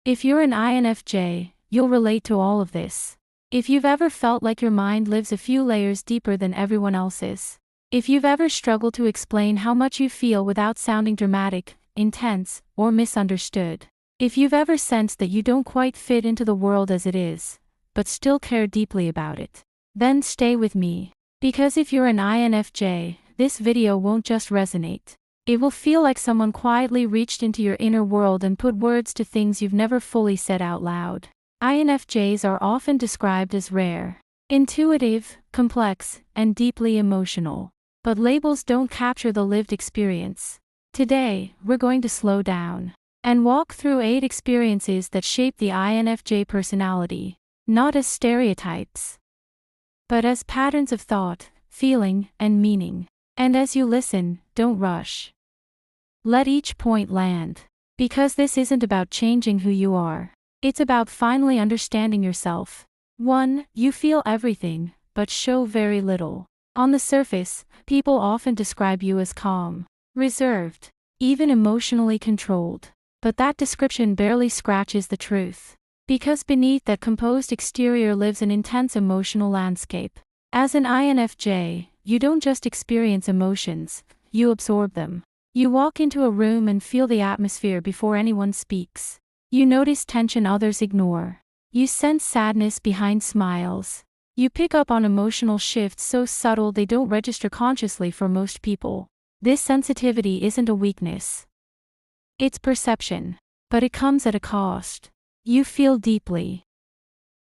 If you're an INFJ, you'll relate to all of this. If you've ever felt like your mind lives a few layers deeper than everyone else's. If you've ever struggled to explain how much you feel without sounding dramatic, intense, or misunderstood. If you've ever sensed that you don't quite fit into the world as it is, but still care deeply about it, then stay with me. Because if you're an INFJ, this video won't just resonate. It will feel like someone quietly reached into your inner world and put words to things you've never fully said out loud. INFJs are often described as rare, intuitive, complex, and deeply emotional. But labels don't capture the lived experience. Today, we're going to slow down and walk through 8 experiences that shape the INFJ personality, not as stereotypes, but as patterns of thought, feeling, and meaning. And as you listen, don't rush. Let each point land. Because this isn't about changing who you are. It's about finally understanding yourself. 1. You feel everything, but show very little. On the surface, people often describe you as calm, reserved, even emotionally controlled. But that description barely scratches the truth. Because beneath that composed exterior lives an intense emotional landscape. As an INFJ, you don't just experience emotions, you absorb them. You walk into a room and feel the atmosphere before anyone speaks. You notice tension others ignore. You sense sadness behind smiles. You pick up on emotional shifts so subtle they don't register consciously for most people. This sensitivity isn't a weakness. It's perception. But it comes at a cost. You feel deeply.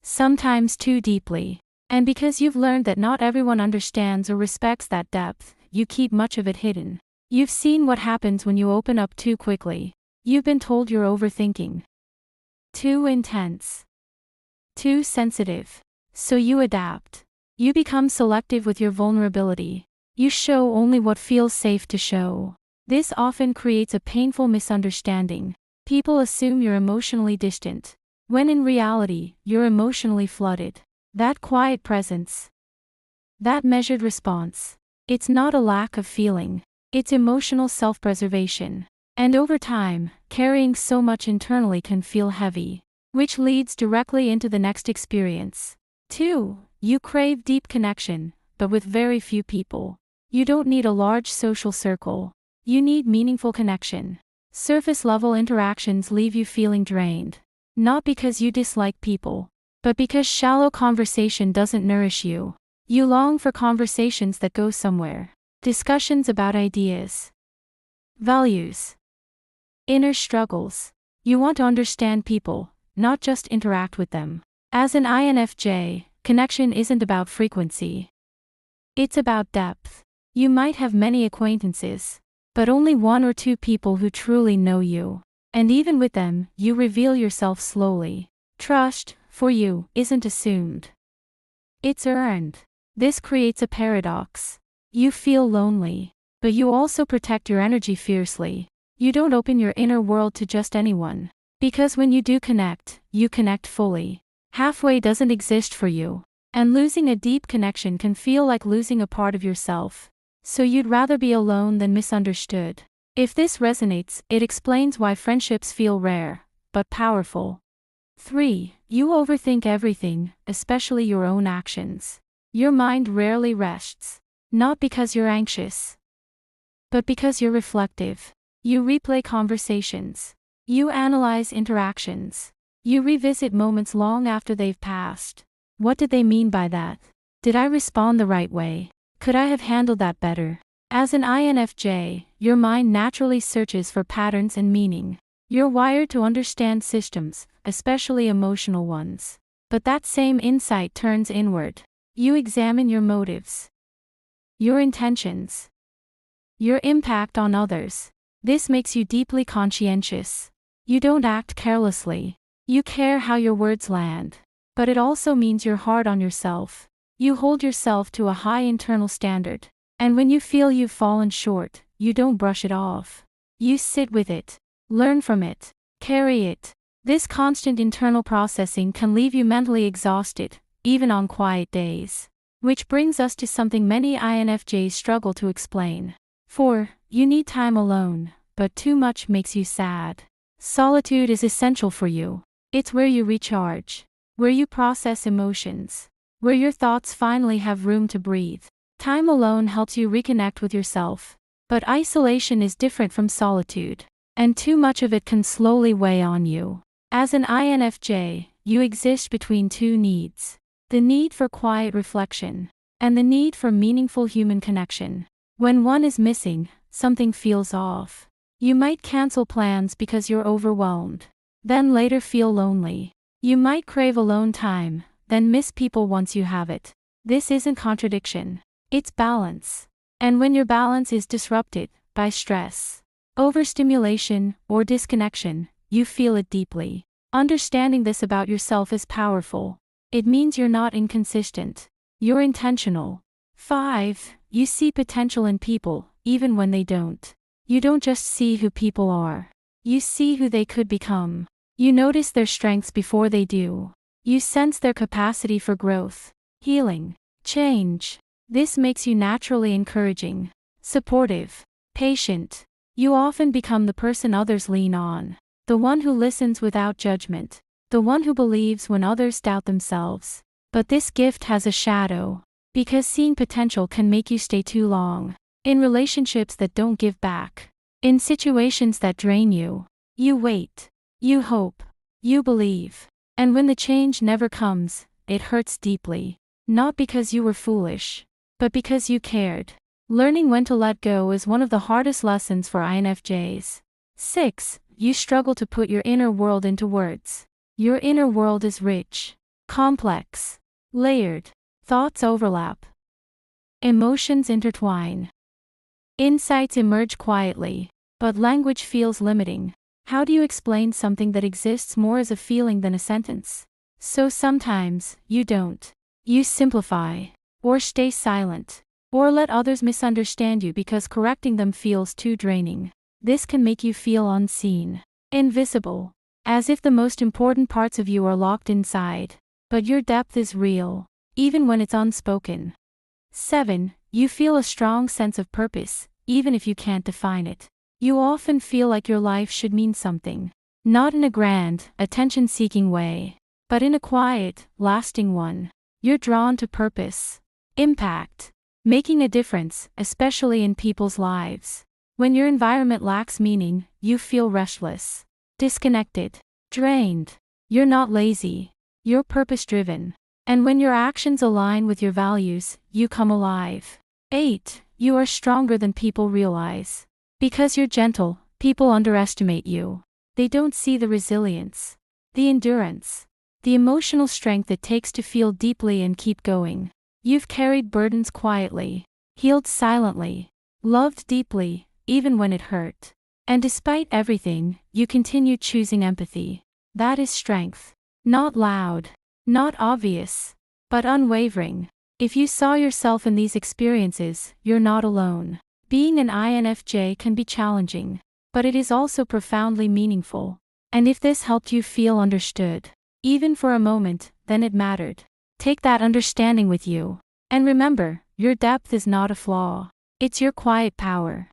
Sometimes too deeply. And because you've learned that not everyone understands or respects that depth, you keep much of it hidden. You've seen what happens when you open up too quickly. You've been told you're overthinking. Too intense. Too sensitive. So you adapt. You become selective with your vulnerability. You show only what feels safe to show. This often creates a painful misunderstanding. People assume you're emotionally distant, when in reality, you're emotionally flooded. That quiet presence. That measured response. It's not a lack of feeling. It's emotional self-preservation. And over time, carrying so much internally can feel heavy. Which leads directly into the next experience. 2. You crave deep connection, but with very few people. You don't need a large social circle. You need meaningful connection. Surface-level interactions leave you feeling drained. Not because you dislike people, but because shallow conversation doesn't nourish you. You long for conversations that go somewhere. Discussions about ideas, values, inner struggles. You want to understand people, not just interact with them. As an INFJ, connection isn't about frequency. It's about depth. You might have many acquaintances, but only 1 or 2 people who truly know you. And even with them, you reveal yourself slowly. Trust, for you, isn't assumed. It's earned. This creates a paradox. You feel lonely, but you also protect your energy fiercely. You don't open your inner world to just anyone. Because when you do connect, you connect fully. Halfway doesn't exist for you. And losing a deep connection can feel like losing a part of yourself. So you'd rather be alone than misunderstood. If this resonates, it explains why friendships feel rare, but powerful. 3. You overthink everything, especially your own actions. Your mind rarely rests. Not because you're anxious, but because you're reflective. You replay conversations. You analyze interactions. You revisit moments long after they've passed. What did they mean by that? Did I respond the right way? Could I have handled that better? As an INFJ, your mind naturally searches for patterns and meaning. You're wired to understand systems, especially emotional ones. But that same insight turns inward. You examine your motives, your intentions, your impact on others. This makes you deeply conscientious. You don't act carelessly. You care how your words land. But it also means you're hard on yourself. You hold yourself to a high internal standard. And when you feel you've fallen short, you don't brush it off. You sit with it, learn from it, carry it. This constant internal processing can leave you mentally exhausted, even on quiet days. Which brings us to something many INFJs struggle to explain. 4. You need time alone, but too much makes you sad. Solitude is essential for you. It's where you recharge, where you process emotions, where your thoughts finally have room to breathe. Time alone helps you reconnect with yourself, but isolation is different from solitude, and too much of it can slowly weigh on you. As an INFJ, you exist between two needs: the need for quiet reflection, and the need for meaningful human connection. When one is missing, something feels off. You might cancel plans because you're overwhelmed, then later feel lonely. You might crave alone time, then miss people once you have it. This isn't contradiction, it's balance. And when your balance is disrupted by stress, overstimulation, or disconnection, you feel it deeply. Understanding this about yourself is powerful. It means you're not inconsistent, you're intentional. 5. You see potential in people, even when they don't. You don't just see who people are, you see who they could become. You notice their strengths before they do. You sense their capacity for growth, healing, change. This makes you naturally encouraging, supportive, patient. You often become the person others lean on, the one who listens without judgment, the one who believes when others doubt themselves. But this gift has a shadow, because seeing potential can make you stay too long in relationships that don't give back, in situations that drain you. You wait, you hope, you believe, and when the change never comes, it hurts deeply. Not because you were foolish, but because you cared. Learning when to let go is one of the hardest lessons for INFJs. 6. You struggle to put your inner world into words. Your inner world is rich, complex, layered. Thoughts overlap, emotions intertwine, insights emerge quietly, but language feels limiting. How do you explain something that exists more as a feeling than a sentence? So sometimes, you don't. You simplify, or stay silent, or let others misunderstand you because correcting them feels too draining. This can make you feel unseen, invisible, as if the most important parts of you are locked inside. But your depth is real, even when it's unspoken. 7. You feel a strong sense of purpose, even if you can't define it. You often feel like your life should mean something, not in a grand, attention-seeking way, but in a quiet, lasting one. You're drawn to purpose, impact, making a difference, especially in people's lives. When your environment lacks meaning, you feel restless, disconnected, drained. You're not lazy, you're purpose-driven. And when your actions align with your values, you come alive. 8. You are stronger than people realize. Because you're gentle, people underestimate you. They don't see the resilience, the endurance, the emotional strength it takes to feel deeply and keep going. You've carried burdens quietly, healed silently, loved deeply, even when it hurt. And despite everything, you continue choosing empathy. That is strength. Not loud, not obvious, but unwavering. If you saw yourself in these experiences, you're not alone. Being an INFJ can be challenging, but it is also profoundly meaningful. And if this helped you feel understood, even for a moment, then it mattered. Take that understanding with you. And remember, your depth is not a flaw. It's your quiet power.